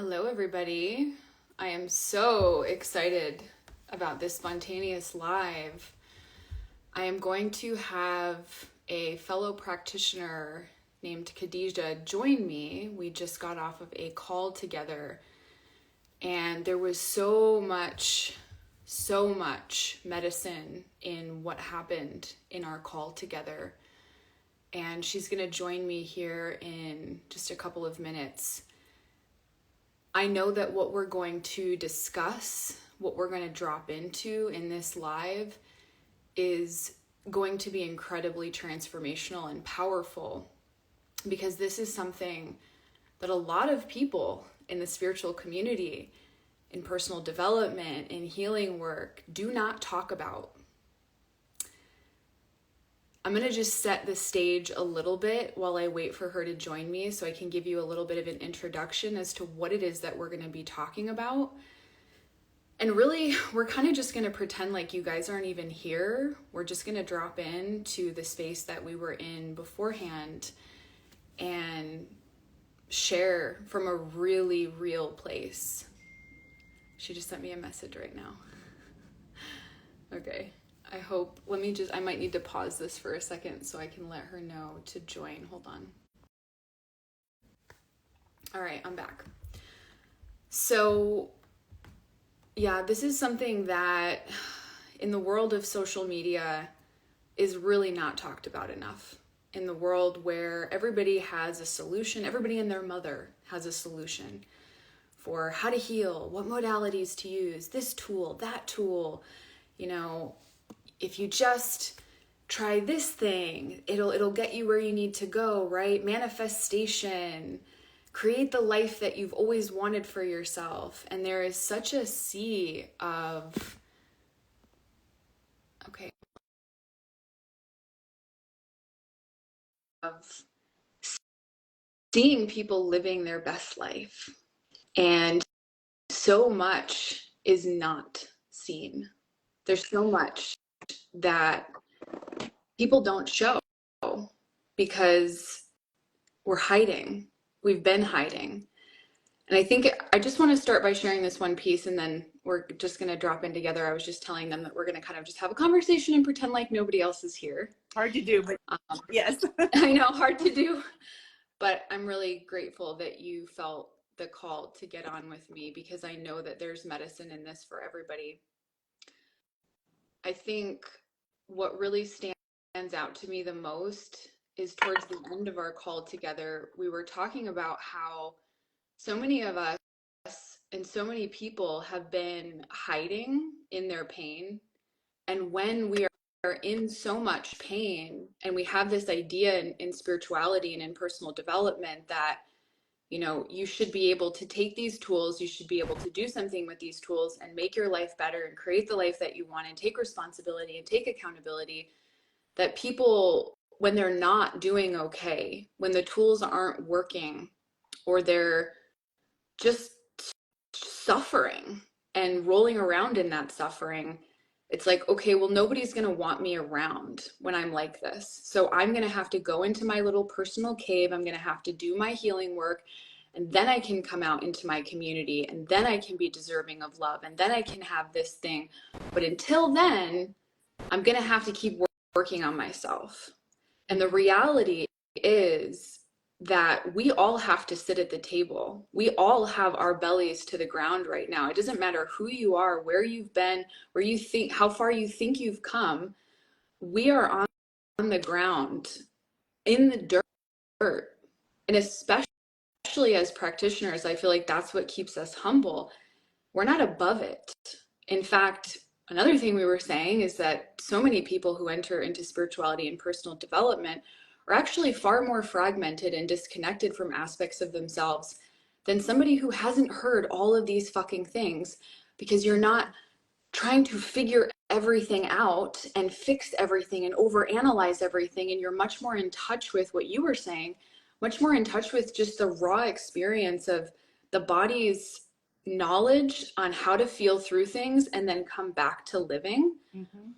Hello, everybody. I am so excited about this spontaneous live. I am going to have a fellow practitioner named Khadijah join me. We just got off of a call together, and there was so much medicine in what happened in our call together. And she's going to join me here in just a couple of minutes. I know that what we're going to discuss, what we're going to drop into in this live is going to be incredibly transformational and powerful, because this is something that a lot of people in the spiritual community, in personal development, in healing work, do not talk about. I'm going to just set the stage a little bit while I wait for her to join me so I can give you a little bit of an introduction as to what it is that we're going to be talking about. And really, we're kind of just going to pretend like you guys aren't even here. We're just going to drop into the space that we were in beforehand and share from a really real place. She just sent me a message right now. Okay. I might need to pause this for a second so I can let her know to join. Hold on. All right, I'm back. So, yeah, this is something that in the world of social media is really not talked about enough. In the world where everybody has a solution, everybody and their mother has a solution for how to heal, what modalities to use, this tool, that tool, if you just try this thing, it'll get you where you need to go, right? Manifestation, create the life that you've always wanted for yourself. And there is such a sea of, seeing people living their best life. And so much is not seen. There's so much that people don't show because we're hiding. We've been hiding. And I just want to start by sharing this one piece, and then we're just going to drop in together. I was just telling them that we're going to kind of just have a conversation and pretend like nobody else is here. Hard to do, but yes. I know, hard to do. But I'm really grateful that you felt the call to get on with me, because I know that there's medicine in this for everybody. I think what really stands out to me the most is towards the end of our call together, we were talking about how so many of us and so many people have been hiding in their pain. And when we are in so much pain, and we have this idea in spirituality and in personal development that you should be able to take these tools, you should be able to do something with these tools and make your life better and create the life that you want and take responsibility and take accountability, that people, when they're not doing okay, when the tools aren't working, or they're just suffering and rolling around in that suffering, it's like, okay, well, nobody's going to want me around when I'm like this. So I'm going to have to go into my little personal cave. I'm going to have to do my healing work. And then I can come out into my community. And then I can be deserving of love. And then I can have this thing. But until then, I'm going to have to keep working on myself. And the reality is that we all have to sit at the table. We all have our bellies to the ground right now. It doesn't matter who you are, where you've been, where you think, how far you think you've come. We are on the ground, in the dirt. And especially as practitioners, I feel like that's what keeps us humble. We're not above it. In fact, another thing we were saying is that so many people who enter into spirituality and personal development are actually far more fragmented and disconnected from aspects of themselves than somebody who hasn't heard all of these fucking things, because you're not trying to figure everything out and fix everything and overanalyze everything, and you're much more in touch with what you were saying, much more in touch with just the raw experience of the body's knowledge on how to feel through things and then come back to living. Mm-hmm.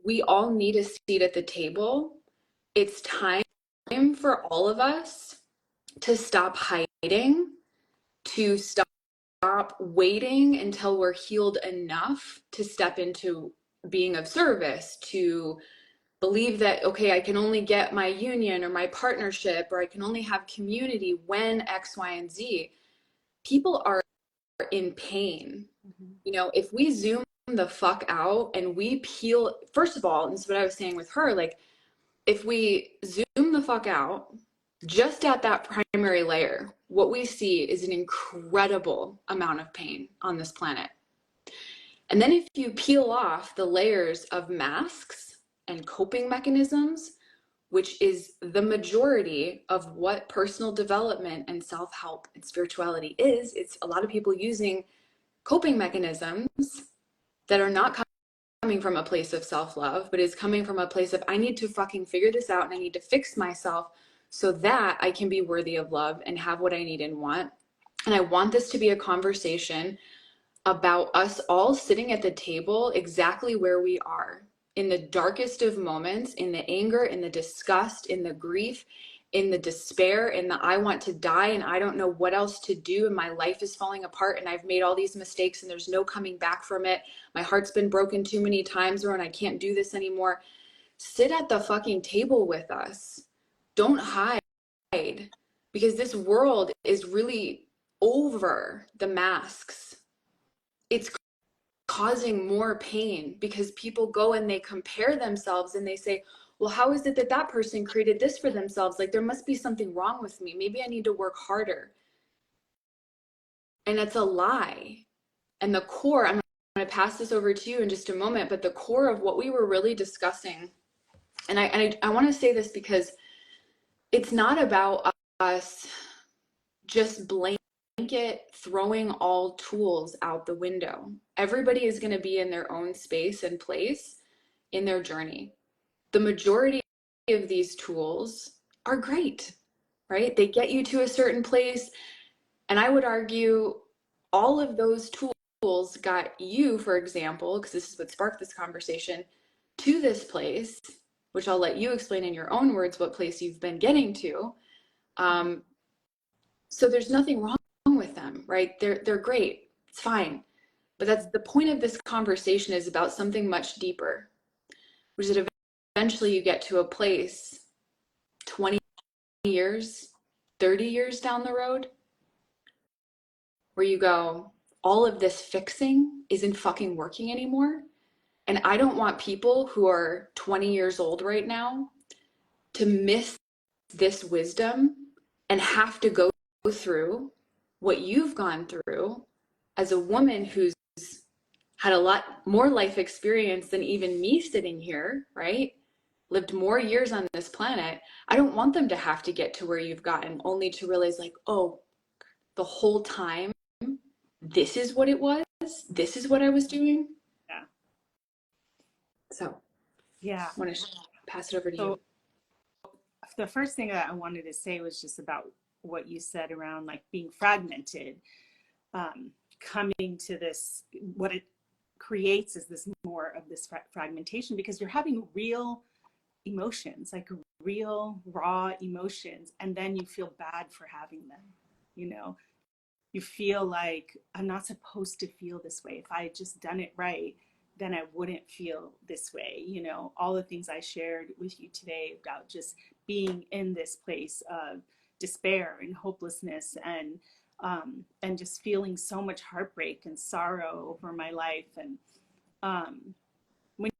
We all need a seat at the table. It's time for all of us to stop hiding, to stop stop waiting until we're healed enough to step into being of service, to believe that, okay, I can only get my union or my partnership, or I can only have community when X, Y, and Z. People are in pain. You know, if we zoom the fuck out and we peel, first of all, and this is what I was saying with her, like, if we zoom the fuck out just at that primary layer, what we see is an incredible amount of pain on this planet. And then if you peel off the layers of masks and coping mechanisms, which is the majority of what personal development and self-help and spirituality is, it's a lot of people using coping mechanisms that are not coming from a place of self-love, but is coming from a place of, I need to fucking figure this out and I need to fix myself so that I can be worthy of love and have what I need and want. And I want this to be a conversation about us all sitting at the table exactly where we are, in the darkest of moments, in the anger, in the disgust, in the grief, in the despair, in the I want to die and I don't know what else to do and my life is falling apart and I've made all these mistakes and there's no coming back from it. My heart's been broken too many times, and I can't do this anymore. Sit at the fucking table with us. Don't hide, because this world is really over the masks. It's causing more pain because people go and they compare themselves and they say, well, how is it that that person created this for themselves? Like, there must be something wrong with me. Maybe I need to work harder. And it's a lie. And the core, I'm going to pass this over to you in just a moment, but the core of what we were really discussing, and I want to say this because it's not about us just blanket throwing all tools out the window. Everybody is going to be in their own space and place in their journey. The majority of these tools are great, right? They get you to a certain place. And I would argue all of those tools got you, for example, because this is what sparked this conversation, to this place, which I'll let you explain in your own words what place you've been getting to. So there's nothing wrong with them, right? They're great. It's fine. But that's the point of this conversation, is about something much deeper, which is that eventually you get to a place 20 years, 30 years down the road where you go, all of this fixing isn't fucking working anymore. And I don't want people who are 20 years old right now to miss this wisdom and have to go through what you've gone through as a woman who's had a lot more life experience than even me sitting here, right? Lived more years on this planet. I don't want them to have to get to where you've gotten only to realize, like, oh, the whole time, this is what it was. This is what I was doing. Yeah. So, Yeah. I want to pass it over to you. The first thing that I wanted to say was just about what you said around like being fragmented, coming to this, what it creates is this more of this fragmentation, because you're having real emotions, like real raw emotions, and then you feel bad for having them. You know, you feel like, I'm not supposed to feel this way. If I had just done it right, then I wouldn't feel this way. You know, all the things I shared with you today about just being in this place of despair and hopelessness, and just feeling so much heartbreak and sorrow over my life. And when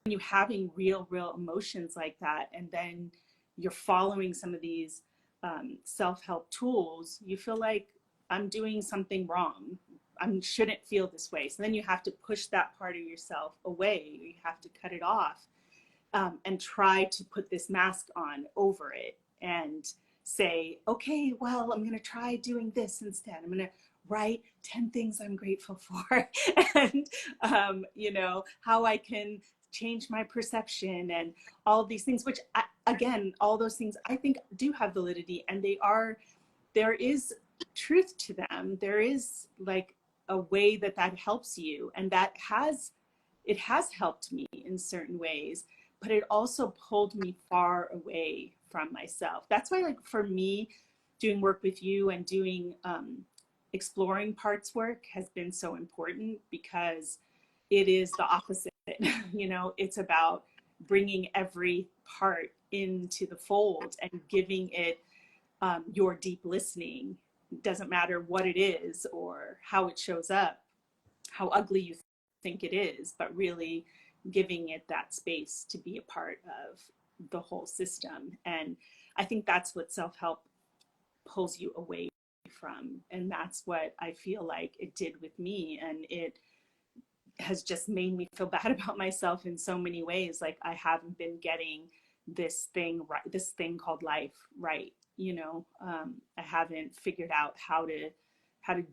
you're having real emotions like that, and then you're following some of these self-help tools, you feel like, I'm doing something wrong. I shouldn't feel this way. So then you have to push that part of yourself away. You have to cut it off, and try to put this mask on over it and say, okay, well, I'm going to try doing this instead. I'm going to write 10 things I'm grateful for and, you know, how I can change my perception and all of these things, which again, all those things I think do have validity, and there is truth to them. There is like a way that helps you, and it has helped me in certain ways, but it also pulled me far away from myself. That's why, like, for me, doing work with you and doing exploring parts work has been so important, because it is the opposite. You know, it's about bringing every part into the fold and giving it your deep listening. It doesn't matter what it is or how it shows up, how ugly you think it is, but really giving it that space to be a part of the whole system. And I think that's what self-help pulls you away from. And that's what I feel like it did with me. And it has just made me feel bad about myself in so many ways. Like, I haven't been getting this thing right, this thing called life right. You know, I haven't figured out how to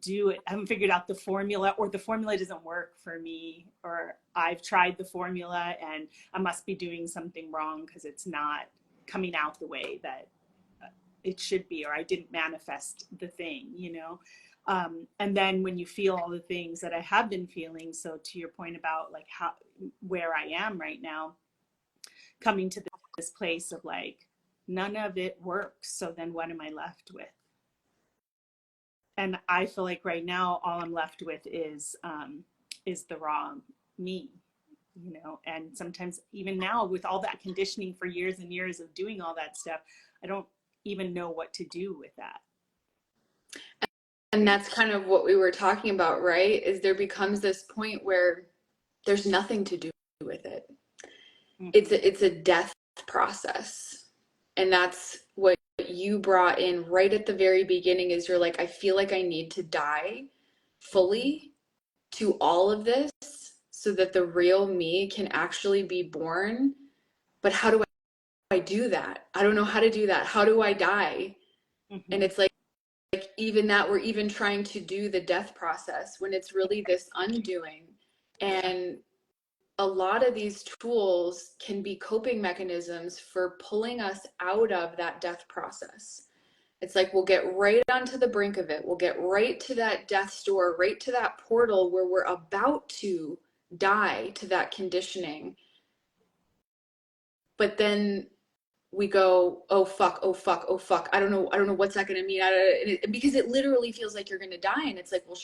do it. I haven't figured out the formula, or the formula doesn't work for me, or I've tried the formula and I must be doing something wrong because it's not coming out the way that it should be, or I didn't manifest the thing, you know. And then when you feel all the things that I have been feeling, so to your point about like where I am right now, coming to this place of like, none of it works. So then what am I left with? And I feel like right now, all I'm left with is the raw me, you know. And sometimes even now, with all that conditioning for years and years of doing all that stuff, I don't even know what to do with that. And that's kind of what we were talking about, right? Is there becomes this point where there's nothing to do with it. Mm-hmm. It's a death process. And that's what you brought in right at the very beginning, is you're like, I feel like I need to die fully to all of this so that the real me can actually be born. But how do I do that? I don't know how to do that. How do I die? Mm-hmm. And it's like even that we're even trying to do the death process when it's really this undoing. And a lot of these tools can be coping mechanisms for pulling us out of that death process. It's like we'll get right onto the brink of it. We'll get right to that death's door, right to that portal where we're about to die to that conditioning. But then we go, oh fuck, oh fuck, oh fuck. I don't know what's that going to mean. Because it literally feels like you're going to die. And it's like, well,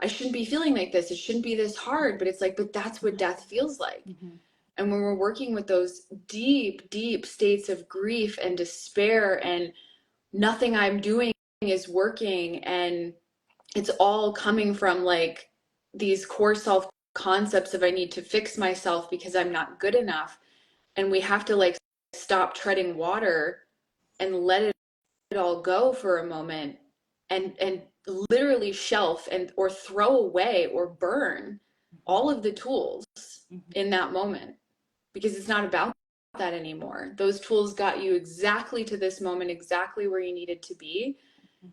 I shouldn't be feeling like this. It shouldn't be this hard. But it's like, but that's what death feels like. Mm-hmm. And when we're working with those deep, deep states of grief and despair, and nothing I'm doing is working, and it's all coming from like these core self concepts of I need to fix myself because I'm not good enough. And we have to like stop treading water and let it all go for a moment, and literally shelf and or throw away or burn all of the tools in that moment, because it's not about that anymore. Those tools got you exactly to this moment, exactly where you needed to be.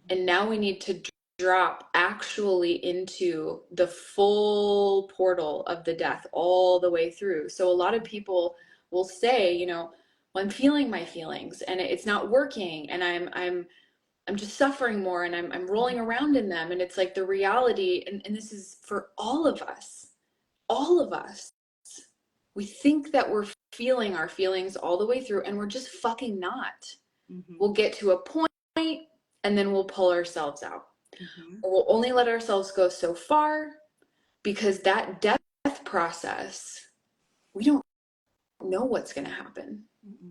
And now we need to drop actually into the full portal of the death all the way through. So a lot of people will say, you know, well, I'm feeling my feelings and it's not working, and I'm just suffering more, and I'm rolling around in them. And it's like the reality, and this is for all of us, we think that we're feeling our feelings all the way through, and we're just fucking not. Mm-hmm. We'll get to a point and then we'll pull ourselves out. Mm-hmm. Or we'll only let ourselves go so far, because that death process, we don't know what's going to happen. Mm-hmm.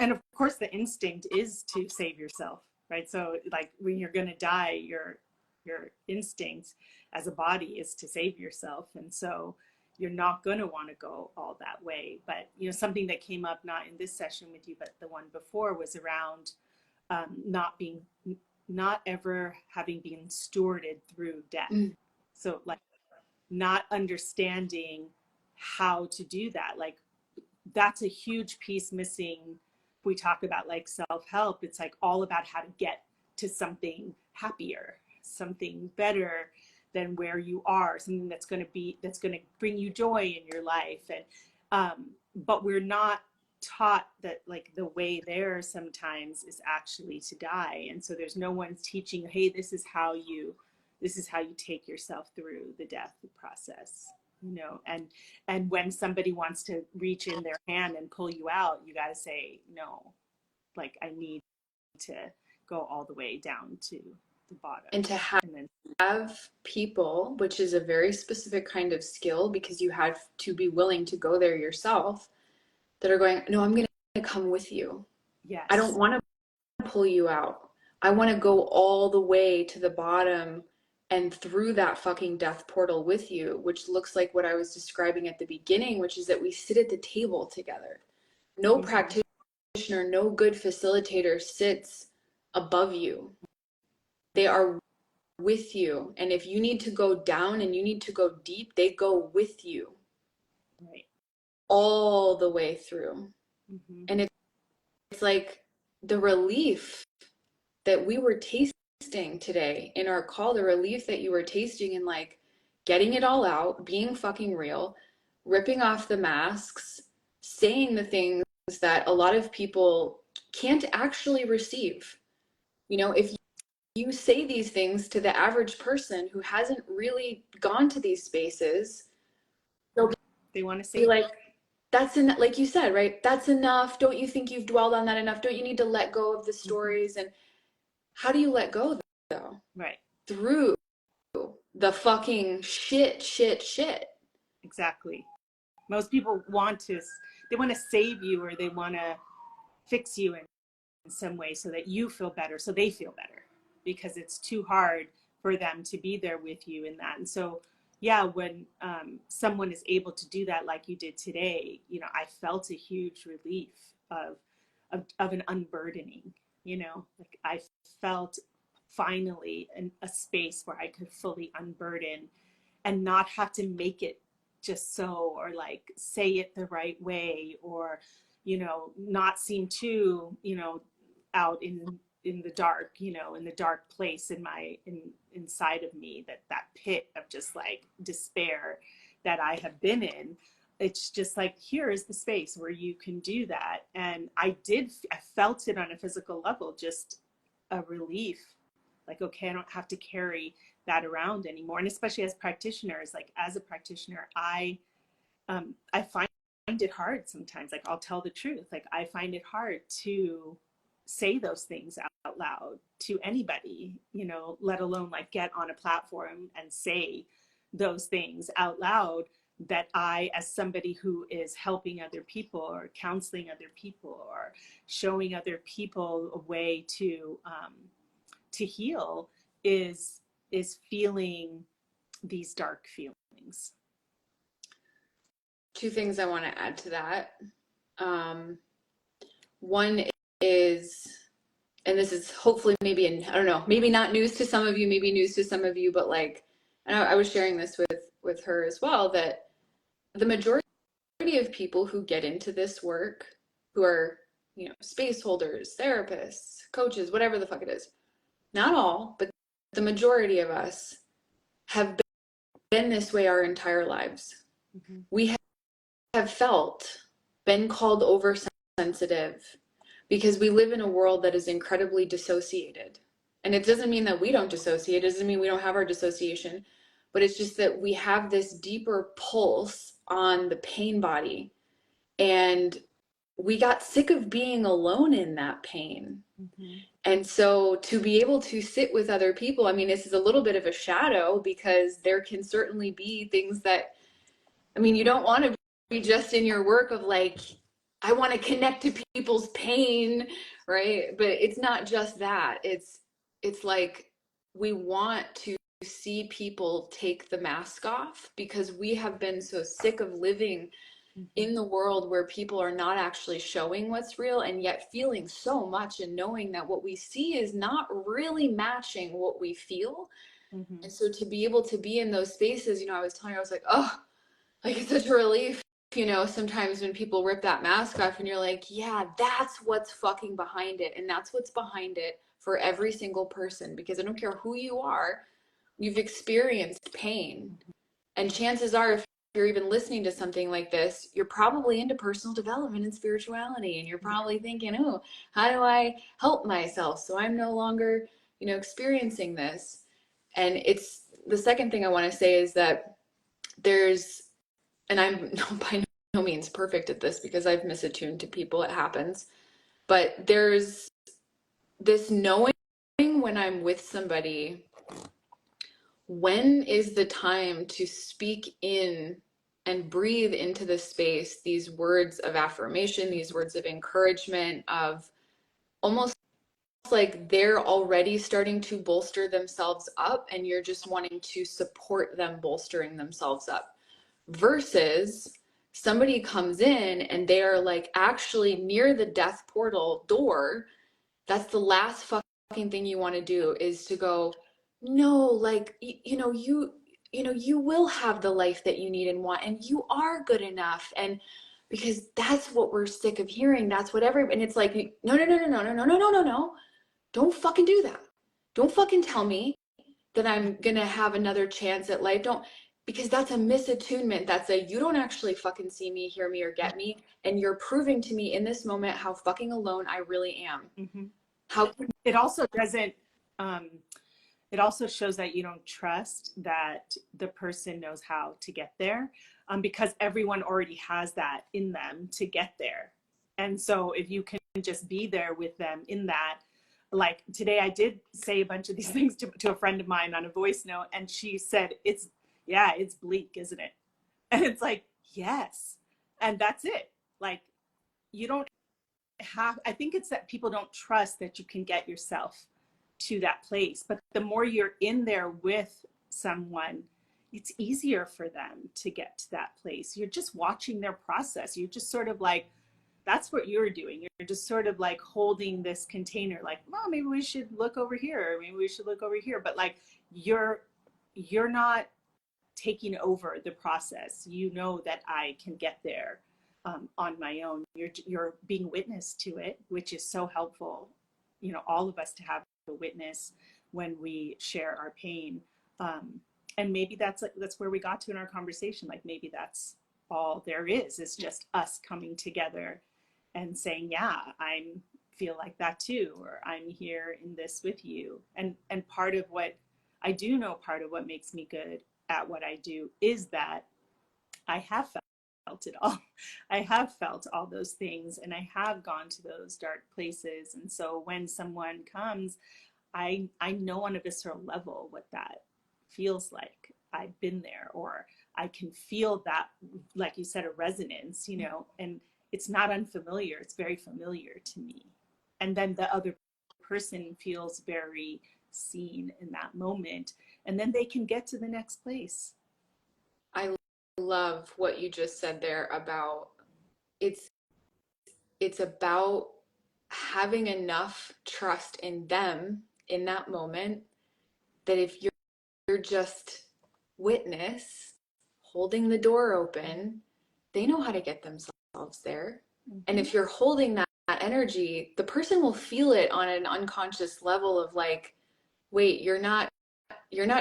And of course, the instinct is to save yourself, right? So like when you're going to die, your instinct as a body is to save yourself. And so you're not going to want to go all that way. But, you know, something that came up, not in this session with you, but the one before, was around not ever having been stewarded through death. So like not understanding how to do that. Like that's a huge piece missing. We talk about like self-help. It's like all about how to get to something happier, something better than where you are, something that's going to bring you joy in your life. And but we're not taught that like the way there sometimes is actually to die. And so there's no one teaching, hey, this is how you take yourself through the death process, you know. And when somebody wants to reach in their hand and pull you out, you got to say no, like I need to go all the way down to the bottom. And to And then have people, which is a very specific kind of skill because you have to be willing to go there yourself, that are going, no, I'm going to come with you. yes. I don't want to pull you out. I want to go all the way to the bottom and through that fucking death portal with you, which looks like what I was describing at the beginning, which is that we sit at the table together. No practitioner, no good facilitator sits above you. They are with you. And if you need to go down and you need to go deep, they go with you. Right. All the way through. And it's like the relief that we were tasting today in our call, the relief that you were tasting in like getting it all out, being fucking real, ripping off the masks, saying the things that a lot of people can't actually receive. You know, if you say these things to the average person who hasn't really gone to these spaces, they want to say be like, that's enough, like you said, right? That's enough. Don't you think you've dwelled on that enough? Don't you need to let go of the stories? And how do you let go though? Right. Through the fucking shit. Exactly. Most people they want to save you, or they want to fix you in some way so that you feel better, so they feel better, because it's too hard for them to be there with you in that. And so, yeah, when someone is able to do that like you did today, you know, I felt a huge relief of an unburdening, you know, like I felt finally a space where I could fully unburden and not have to make it just so, or like say it the right way, or, you know, not seem too, you know, out in the dark, you know, in the dark place inside of me, that pit of just like despair that I have been in. It's just like, here is the space where you can do that. And I felt it on a physical level, just a relief. Like, okay, I don't have to carry that around anymore. And especially as practitioners, like as a practitioner, I find it hard sometimes. Like, I'll tell the truth. Like, I find it hard to say those things out loud to anybody, you know, let alone like get on a platform and say those things out loud, that I, as somebody who is helping other people or counseling other people or showing other people a way to heal, is feeling these dark feelings. Two things I want to add to that. One is, and this is hopefully maybe, I don't know, maybe not news to some of you, maybe news to some of you, but like, and I was sharing this with her as well, that the majority of people who get into this work, who are, you know, space holders, therapists, coaches, whatever the fuck it is, not all, but the majority of us have been this way our entire lives. We have been called oversensitive because we live in a world that is incredibly dissociated. And it doesn't mean that we don't dissociate. It doesn't mean we don't have our dissociation, but it's just that we have this deeper pulse on the pain body. And we got sick of being alone in that pain. And so to be able to sit with other people, I mean, this is a little bit of a shadow, because there can certainly be things that, I mean, you don't want to be just in your work of like, I want to connect to people's pain, right? But it's not just that. It's like we want to see people take the mask off, because we have been so sick of living in the world where people are not actually showing what's real, and yet feeling so much and knowing that what we see is not really matching what we feel. And so to be able to be in those spaces, you know, I was telling her, I was like, oh, like it's such a relief, you know, sometimes when people rip that mask off and you're like, yeah, that's what's fucking behind it. And that's what's behind it for every single person, because I don't care who you are, you've experienced pain. And chances are, if you're even listening to something like this, you're probably into personal development and spirituality, and you're probably thinking, oh, how do I help myself so I'm no longer, you know, experiencing this? And it's the second thing I want to say is that there's, and I'm by no means perfect at this because I've misattuned to people, it happens, but there's this knowing when I'm with somebody, when is the time to speak in and breathe into the space these words of affirmation, these words of encouragement, of almost like they're already starting to bolster themselves up and you're just wanting to support them bolstering themselves up, versus somebody comes in and they are like actually near the death portal door. That's the last fucking thing you want to do, is to go, no, like, you will have the life that you need and want, and you are good enough. And because that's what we're sick of hearing. That's what and it's like, no, no, no, no, no, no, no, no, no, no, no. Don't fucking do that. Don't fucking tell me that I'm gonna have another chance at life. Don't, because that's a misattunement. That's a, you don't actually fucking see me, hear me, or get me. And you're proving to me in this moment how fucking alone I really am. Mm-hmm. How it also doesn't, it also shows that you don't trust that the person knows how to get there, because everyone already has that in them to get there. And so if you can just be there with them in that, like today I did say a bunch of these things to a friend of mine on a voice note, and she said, it's bleak, isn't it? And it's like, yes. And that's it. Like, you don't have, I think it's that people don't trust that you can get yourself to that place. But the more you're in there with someone, it's easier for them to get to that place. You're just watching their process. You're just sort of like, that's what you're doing. You're just sort of like holding this container, like, well, maybe we should look over here, or maybe we should look over here. But like, you're not taking over the process. You know that I can get there on my own. You're being witness to it, which is so helpful. You know, all of us to have a witness when we share our pain. And maybe that's where we got to in our conversation. Like maybe that's all there is just us coming together and saying, yeah, I feel like that too, or I'm here in this with you. And part of what I do know, part of what makes me good at what I do is that I have felt it all. I have felt all those things, and I have gone to those dark places. And so when someone comes, I know on a visceral level what that feels like. I've been there, or I can feel that, like you said, a resonance, you know, and it's not unfamiliar. It's very familiar to me. And then the other person feels very seen in that moment, and then they can get to the next place. I love what you just said there about it's about having enough trust in them in that moment, that if you're just witness holding the door open, they know how to get themselves there. Mm-hmm. And if you're holding that energy, the person will feel it on an unconscious level of like, wait, you're not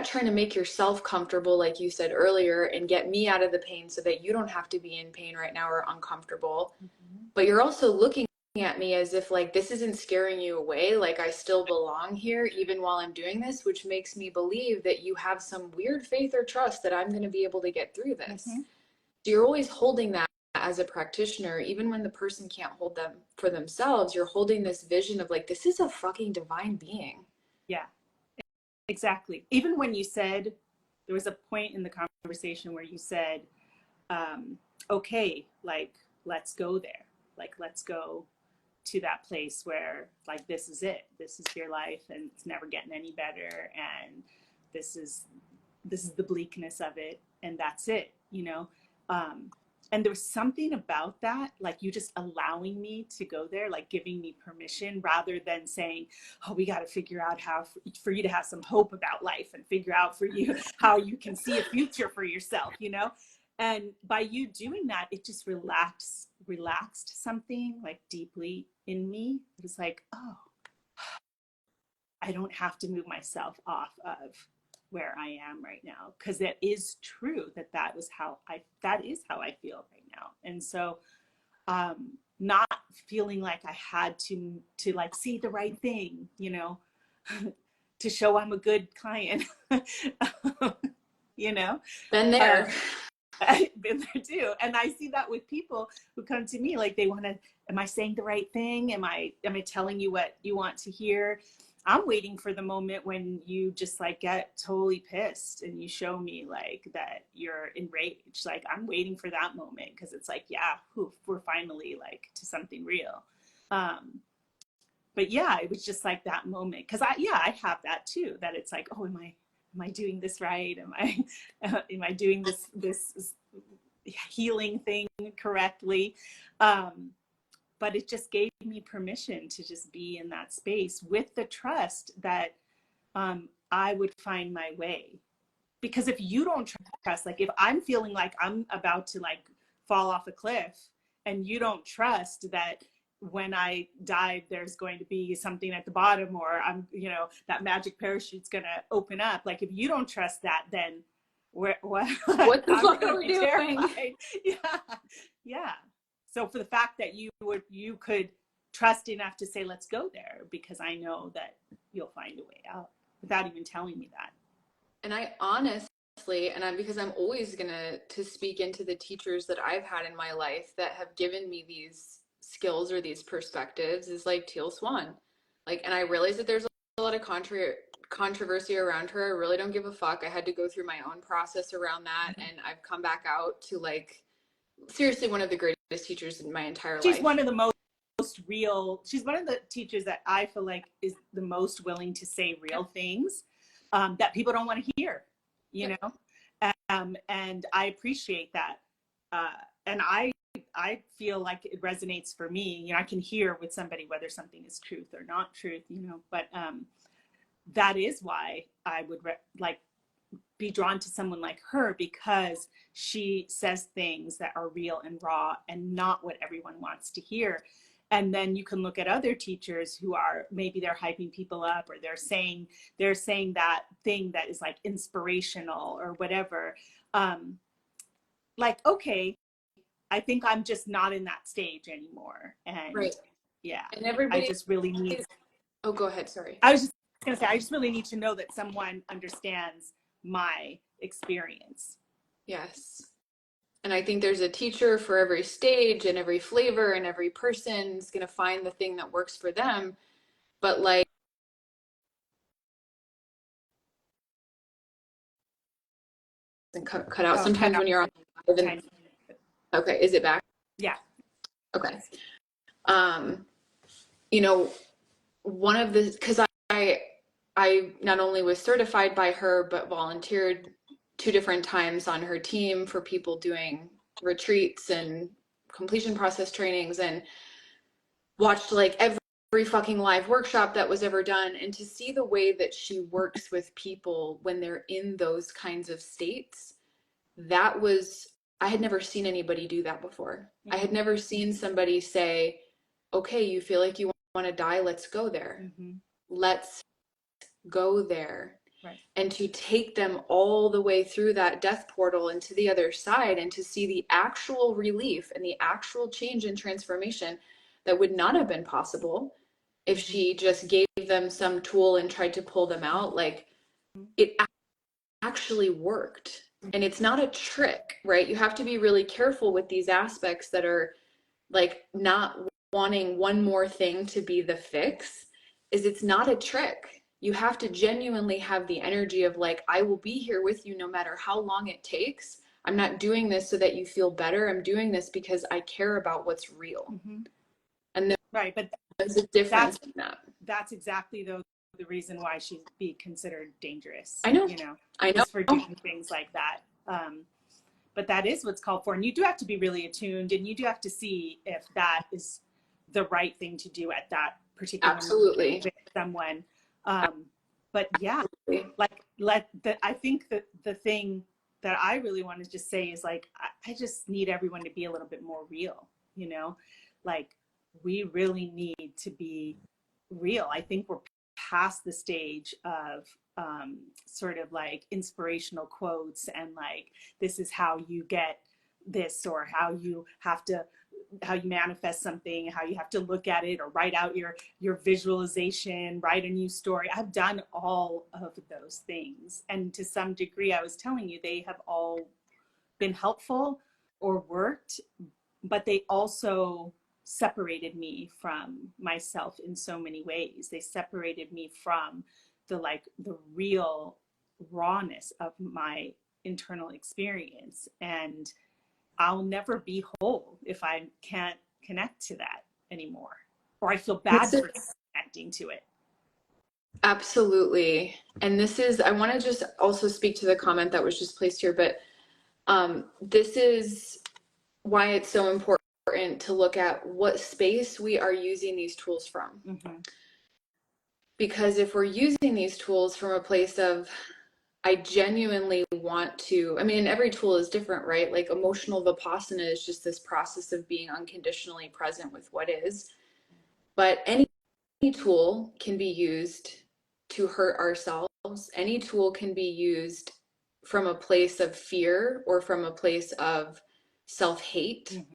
trying to make yourself comfortable, like you said earlier, and get me out of the pain so that you don't have to be in pain right now or uncomfortable. Mm-hmm. But you're also looking at me as if like this isn't scaring you away, like I still belong here even while I'm doing this, which makes me believe that you have some weird faith or trust that I'm going to be able to get through this. Mm-hmm. So you're always holding that as a practitioner, even when the person can't hold them for themselves, you're holding this vision of like, this is a fucking divine being. Yeah, exactly. Even when you said, there was a point in the conversation where you said, okay, like, let's go there. Like, let's go to that place where like, this is it. This is your life and it's never getting any better. And this is the bleakness of it. And that's it, you know? And there was something about that, like you just allowing me to go there, like giving me permission, rather than saying, oh, we got to figure out how for you to have some hope about life and figure out for you how you can see a future for yourself, you know? And by you doing that, it just relaxed something like deeply in me. It was like, oh, I don't have to move myself off of where I am right now, because that is true. That is how I feel right now. And so not feeling like I had to like say the right thing, you know, to show I'm a good client. You know, been there. I've been there too. And I see that with people who come to me, like they want to, am I saying the right thing? Am I telling you what you want to hear? I'm waiting for the moment when you just like get totally pissed and you show me like that you're enraged. Like I'm waiting for that moment because it's like, yeah, we're finally like to something real. But yeah, it was just like that moment because I have that too. That it's like, oh, am I doing this right? Am I doing this healing thing correctly? But it just gave me permission to just be in that space with the trust that I would find my way. Because if you don't trust, like if I'm feeling like I'm about to like fall off a cliff and you don't trust that when I dive, there's going to be something at the bottom, or I'm, that magic parachute's going to open up. Like if you don't trust that, then what What the I'm fuck going are to we be doing? terrified. Yeah. Yeah. So for the fact that you could trust enough to say, let's go there, because I know that you'll find a way out without even telling me that. And I honestly, because I'm always gonna to speak into the teachers that I've had in my life that have given me these skills or these perspectives, is like Teal Swan. Like, and I realize that there's a lot of controversy around her. I really don't give a fuck. I had to go through my own process around that, and I've come back out to like seriously one of the greatest teachers in my entire She's life. one of the most real, she's one of the teachers that I feel like is the most willing to say real things that people don't want to hear, you know? And I appreciate that. And I feel like it resonates for me. I can hear with somebody whether something is truth or not truth, but that is why I would like be drawn to someone like her, because she says things that are real and raw and not what everyone wants to hear. And then you can look at other teachers who are, maybe they're hyping people up, or they're saying that thing that is like inspirational or whatever. Like, okay, I think I'm just not in that stage anymore. And Right. yeah, And I everybody, just really need, oh, go ahead. Sorry. I was just going to say, I just really need to know that someone understands my experience. Yes. And I think there's a teacher for every stage and every flavor, and every person's going to find the thing that works for them. But like, and cut out Oh, sometimes when you're on live and, okay, is it back? Yeah. Okay. Um, you know, one of the, because I not only was certified by her, but volunteered 2 different times on her team for people doing retreats and completion process trainings, and watched like every fucking live workshop that was ever done. And to see the way that she works with people when they're in those kinds of states, that was, I had never seen anybody do that before. I had never seen somebody say, okay, you feel like you want to die, let's go there. Let's go there. Right. And to take them all the way through that death portal and to the other side, and to see the actual relief and the actual change and transformation that would not have been possible if she just gave them some tool and tried to pull them out. Like, it actually worked. And it's not a trick, right? You have to be really careful with these aspects that are like not wanting one more thing to be the fix. Is it's not a trick. You have to genuinely have the energy of like, I will be here with you no matter how long it takes. I'm not doing this so that you feel better. I'm doing this because I care about what's real. And Right, but there's a difference in that. That's exactly the reason why she'd be considered dangerous. I know. I know. Just for doing things like that. But that is what's called for, and you do have to be really attuned, and you do have to see if that is the right thing to do at that particular Absolutely moment with someone. But yeah, Absolutely. I think that the thing that I really want to just say is like, I just need everyone to be a little bit more real, like we really need to be real. I think we're past the stage of sort of like inspirational quotes and like, this is how you get this, or how you manifest something, how you have to look at it, or write out your visualization, write a new story. I've done all of those things, and to some degree, I was telling you, they have all been helpful or worked, but they also separated me from myself in so many ways. They separated me from the real rawness of my internal experience. And I'll never be whole if I can't connect to that anymore, or I feel bad for connecting to it. Absolutely. And this is, I want to just also speak to the comment that was just placed here, but this is why it's so important to look at what space we are using these tools from. Mm-hmm. Because if we're using these tools from a place of, I genuinely want to, I mean, every tool is different, right? Like emotional Vipassana is just this process of being unconditionally present with what is. But any tool can be used to hurt ourselves. Any tool can be used from a place of fear or from a place of self-hate, Mm-hmm.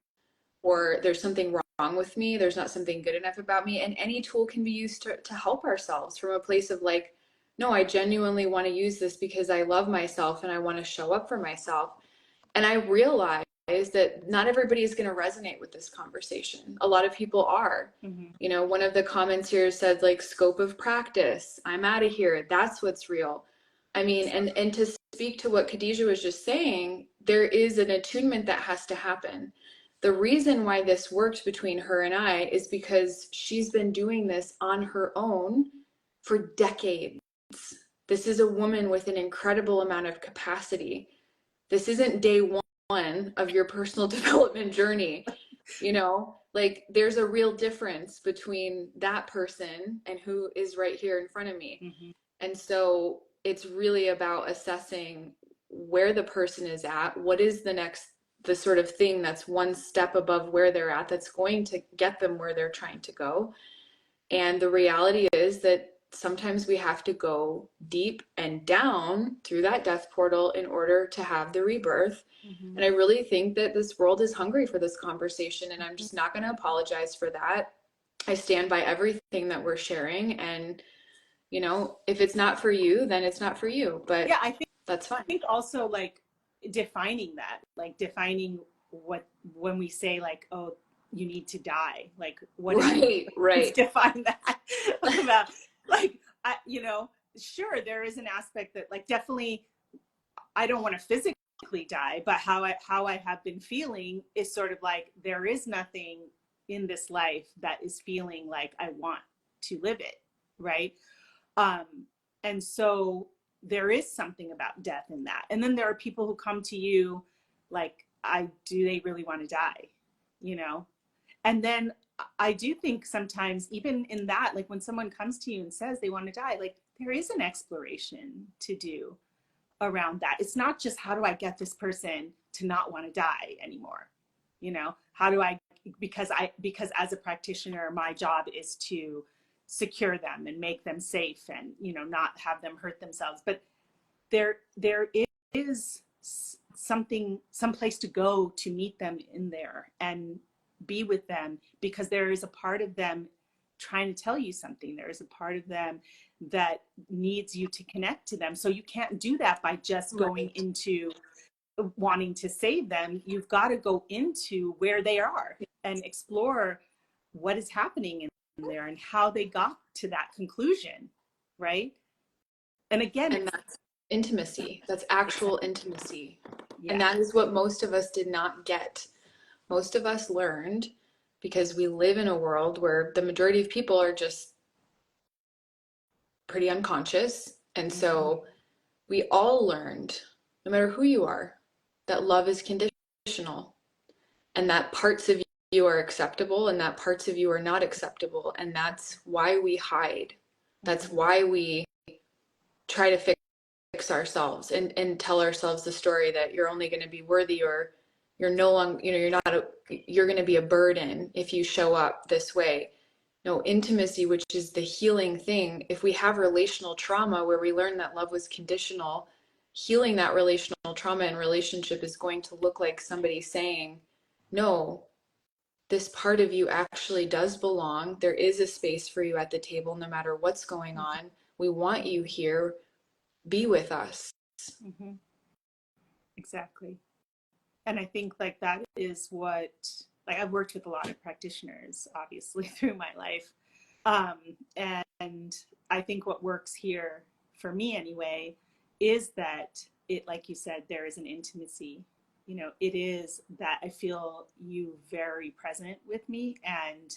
or there's something wrong with me, there's not something good enough about me. And any tool can be used to help ourselves from a place of like, no, I genuinely want to use this because I love myself and I want to show up for myself. And I realize that not everybody is going to resonate with this conversation. A lot of people are. Mm-hmm. You know, one of the comments here said like scope of practice. I'm out of here. That's what's real. I mean, and to speak to what Khadijah was just saying, there is an attunement that has to happen. The reason why this worked between her and I is because she's been doing this on her own for decades. This is a woman with an incredible amount of capacity. This isn't day one of your personal development journey. You know, like there's a real difference between that person and who is right here in front of me. Mm-hmm. And so it's really about assessing where the person is at, what is the sort of thing that's one step above where they're at that's going to get them where they're trying to go. And the reality is that sometimes we have to go deep and down through that death portal in order to have the rebirth. Mm-hmm. And I really think that this world is hungry for this conversation, and I'm just not going to apologize for that. I stand by everything that we're sharing, and you know, if it's not for you, then it's not for you, but Yeah, I think that's fine. also like defining that, like defining what, when we say like, oh, you need to die, like what Right, is right. define that about, like, you know, sure, there is an aspect that like definitely I don't want to physically die, but how I have been feeling is sort of like there is nothing in this life that is feeling like I want to live it, right? Um, and so there is something about death in that. And then there are people who come to you like, do they really want to die? You know? And then I do think sometimes even in that, like when someone comes to you and says they want to die, like there is an exploration to do around that. It's not just how do I get this person to not want to die anymore? You know, how do I, because as a practitioner, my job is to secure them and make them safe and, you know, not have them hurt themselves. But there is something, some place to go to meet them in there and be with them, because there is a part of them trying to tell you something. There is a part of them that needs you to connect to them. So you can't do that by just going into wanting to save them. You've got to go into where they are and explore what is happening in there and how they got to that conclusion, right? And again, And that's intimacy. That's actual intimacy. yeah. And that is what most of us did not get. Most of us learned, because we live in a world where the majority of people are just pretty unconscious. And so we all learned, no matter who you are, that love is conditional, and that parts of you are acceptable and that parts of you are not acceptable. And that's why we hide. That's why we try to fix ourselves and tell ourselves the story that you're only going to be worthy, or you're no longer, you know, you're going to be a burden if you show up this way. No, intimacy, which is the healing thing. If we have relational trauma where we learn that love was conditional, healing that relational trauma in relationship is going to look like somebody saying, no, this part of you actually does belong. There is a space for you at the table, no matter what's going on. We want you here. Be with us. Exactly. And I think like that is what like I've worked with a lot of practitioners, obviously, through my life. And I think what works here for me anyway is that it, like you said, there is an intimacy. You know, it is that I feel you very present with me and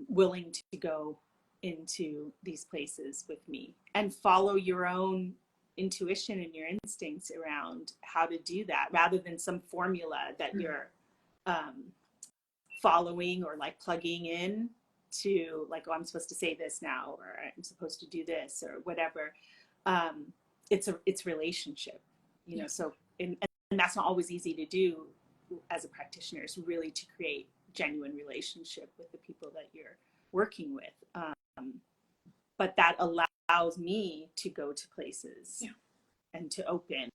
willing to go into these places with me and follow your own intuition and your instincts around how to do that rather than some formula that you're um, following or like plugging in to, like, oh, I'm supposed to say this now, or I'm supposed to do this or whatever. It's relationship, you know. So and that's not always easy to do as a practitioner, is really to create genuine relationship with the people that you're working with. But that allows me to go to places and to open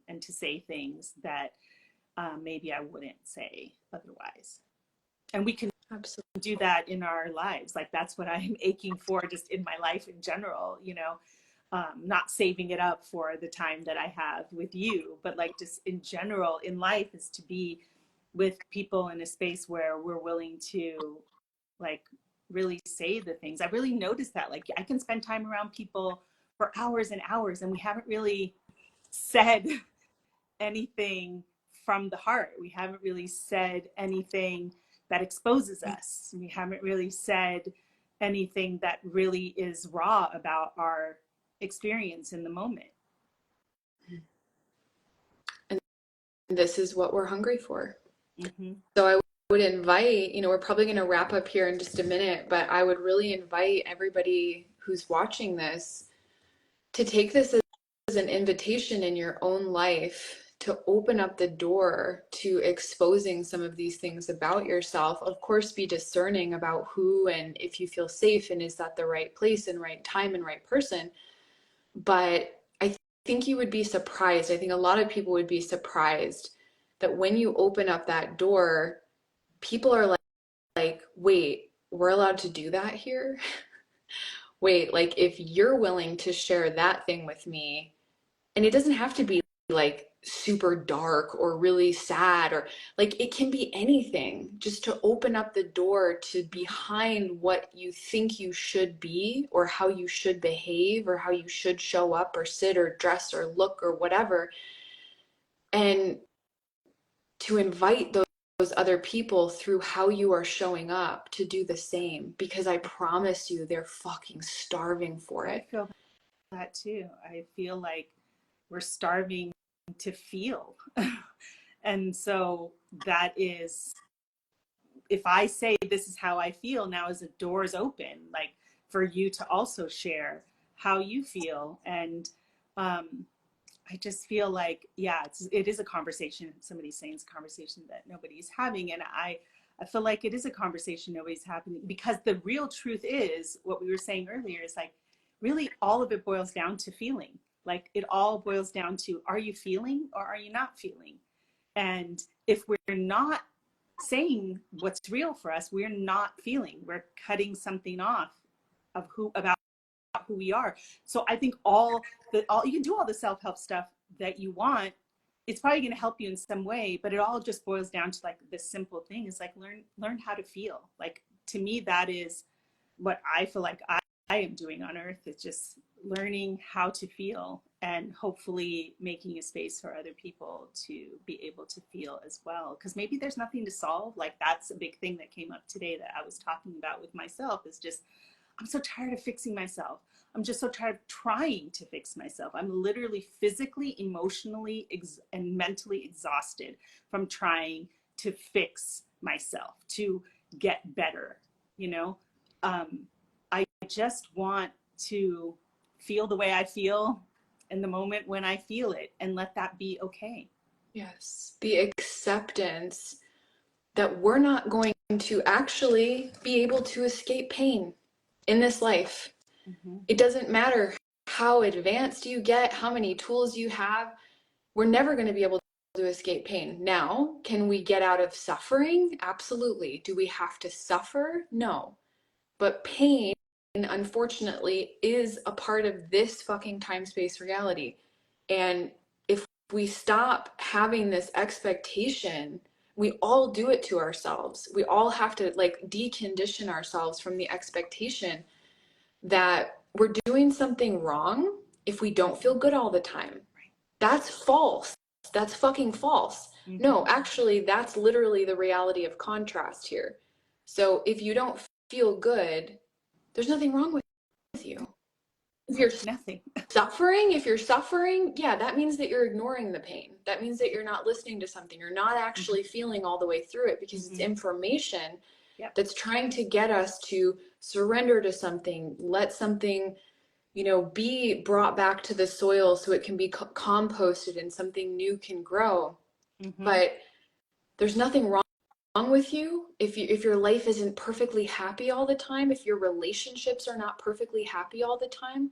and to say things that maybe I wouldn't say otherwise. And we can absolutely do that in our lives. Like that's what I'm aching for just in my life in general, you know, not saving it up for the time that I have with you, but like just in general in life is to be with people in a space where we're willing to like really say the things. I really noticed that, like I can spend time around people for hours and hours and we haven't really said anything from the heart. We haven't really said anything that exposes us. We haven't really said anything that really is raw about our experience in the moment. And this is what we're hungry for. Mm-hmm. So I would invite, you know, we're probably going to wrap up here in just a minute, but I would really invite everybody who's watching this to take this as an invitation in your own life to open up the door to exposing some of these things about yourself. Of course, be discerning about who and if you feel safe and is that the right place and right time and right person. But I think you would be surprised. I think a lot of people would be surprised that when you open up that door, people are like, wait, we're allowed to do that here? Wait, like if you're willing to share that thing with me, and it doesn't have to be like super dark or really sad, or like it can be anything, just to open up the door to behind what you think you should be or how you should behave or how you should show up or sit or dress or look or whatever, and to invite those other people through how you are showing up to do the same, because I promise you they're fucking starving for it. I feel that too. I feel like we're starving to feel. And so that is, if I say this is how I feel, now as the door is open, like for you to also share how you feel. And I just feel like, yeah, it is a conversation. Somebody's saying it's a conversation that nobody's having. And I feel like it is a conversation nobody's having, because the real truth is what we were saying earlier is like, really all of it boils down to feeling. Like it all boils down to, are you feeling or are you not feeling? And if we're not saying what's real for us, we're not feeling, we're cutting something off of about who we are. So I think all you can do all the self-help stuff that you want. It's probably going to help you in some way, but it all just boils down to like this simple thing. It's like learn how to feel. Like to me, that is what I feel like I am doing on earth. It's just learning how to feel and hopefully making a space for other people to be able to feel as well. Because maybe there's nothing to solve. Like that's a big thing that came up today that I was talking about with myself, is just I'm so tired of fixing myself. I'm just so tired of trying to fix myself. I'm literally physically, emotionally, and mentally exhausted from trying to fix myself, to get better, you know? I just want to feel the way I feel in the moment when I feel it, and let that be okay. Yes, the acceptance that we're not going to actually be able to escape pain in this life. Mm-hmm. It doesn't matter how advanced you get, how many tools you have, we're never going to be able to escape pain. Now, can we get out of suffering? Absolutely. Do we have to suffer? No. But pain, unfortunately, is a part of this fucking time-space reality. And if we stop having this expectation we all do it to ourselves. We all have to like decondition ourselves from the expectation that we're doing something wrong if we don't feel good all the time. That's false. That's fucking false. Mm-hmm. No, actually, that's literally the reality of contrast here. So if you don't feel good, there's nothing wrong with you. If you're Nothing. if you're suffering, yeah, that means that you're ignoring the pain. That means that you're not listening to something. You're not actually feeling all the way through it, because it's information that's trying to get us to surrender to something, let something, you know, be brought back to the soil so it can be composted and something new can grow. But there's nothing wrong with you if your life isn't perfectly happy all the time, if your relationships are not perfectly happy all the time.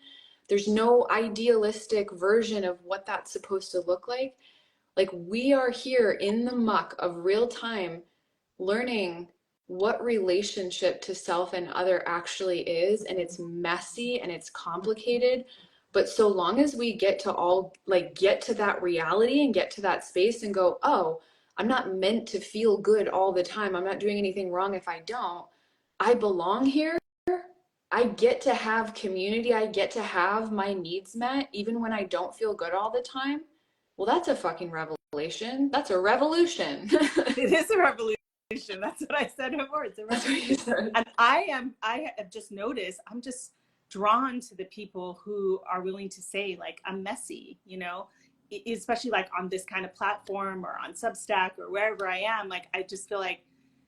There's no idealistic version of what that's supposed to look like. Like, we are here in the muck of real time learning what relationship to self and other actually is, and it's messy and it's complicated. But so long as we get to that reality and get to that space and go, oh, I'm not meant to feel good all the time, I'm not doing anything wrong if I don't, I belong here, I get to have community, I get to have my needs met even when I don't feel good all the time. Well, that's a fucking revelation. That's a revolution. It is a revolution. That's what I said before. It's a revolution. And I have just noticed, I'm just drawn to the people who are willing to say, like, I'm messy, you know, especially like on this kind of platform or on Substack or wherever I am. Like, I just feel like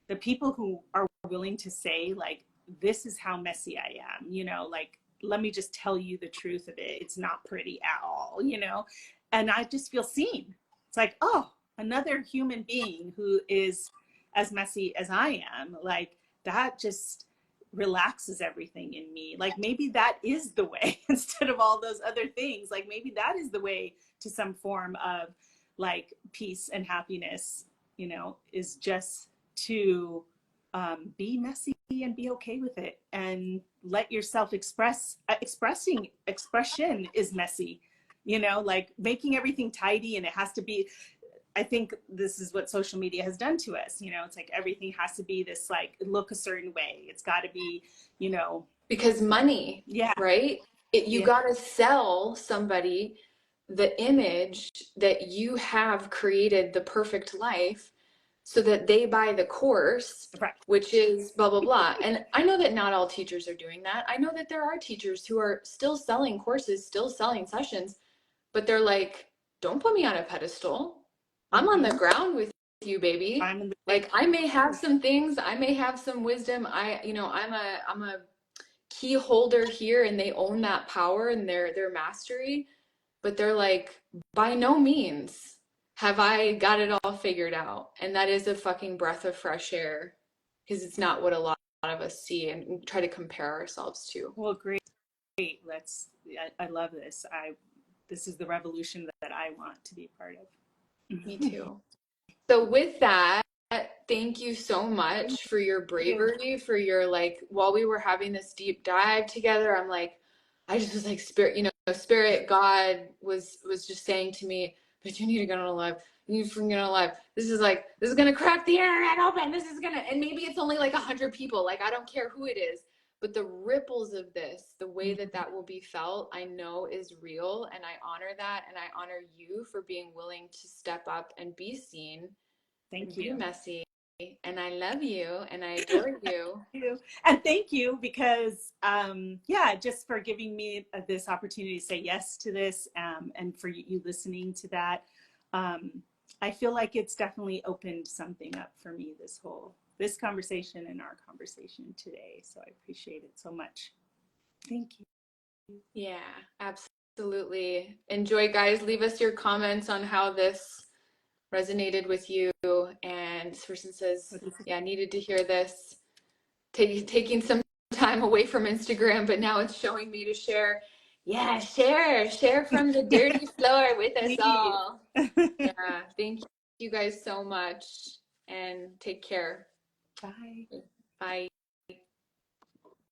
the people who are willing to say, like, this is how messy I am, you know, like, let me just tell you the truth of it. It's not pretty at all, you know, and I just feel seen. It's like, oh, another human being who is as messy as I am, like, that just relaxes everything in me. Like, maybe that is the way instead of all those other things. Like, maybe that is the way to some form of like peace and happiness, you know, is just to be messy and be okay with it and let yourself express. Expression is messy, you know, like making everything tidy and it has to be. I think this is what social media has done to us. You know, it's like everything has to be this, like, look a certain way. It's got to be, you know. Because money, right? You got to sell somebody the image that you have created the perfect life so that they buy the course, which is blah, blah, blah. And I know that not all teachers are doing that. I know that there are teachers who are still selling courses, still selling sessions, but they're like, don't put me on a pedestal. I'm on the ground with you, baby. Like, I may have some things, I may have some wisdom. I'm a key holder here, and they own that power and their mastery. But they're like, by no means have I got it all figured out. And that is a fucking breath of fresh air, because it's not what a lot of us see and try to compare ourselves to. Well, great. I love this. This is the revolution that I want to be part of. Me too. So with that, thank you so much for your bravery, for your, like, while we were having this deep dive together, I'm like, I just was like, spirit, God was just saying to me, but you need to get on a live. You need to freaking get on a live. This is going to crack the internet open. And maybe it's only like 100 people. Like, I don't care who it is, but the ripples of this, the way that will be felt, I know is real. And I honor that. And I honor you for being willing to step up and be seen. Thank you. Be messy. And I love you and I adore you. And thank you because, just for giving me this opportunity to say yes to this, and for you listening to that. I feel like it's definitely opened something up for me, this conversation and our conversation today. So I appreciate it so much. Thank you. Yeah, absolutely. Enjoy, guys. Leave us your comments on how this resonated with you. And this person says, yeah, I needed to hear this. Taking some time away from Instagram, but now it's showing me to share. Yeah, share from the dirty floor with us all. Yeah, thank you guys so much, and take care. Bye. Bye.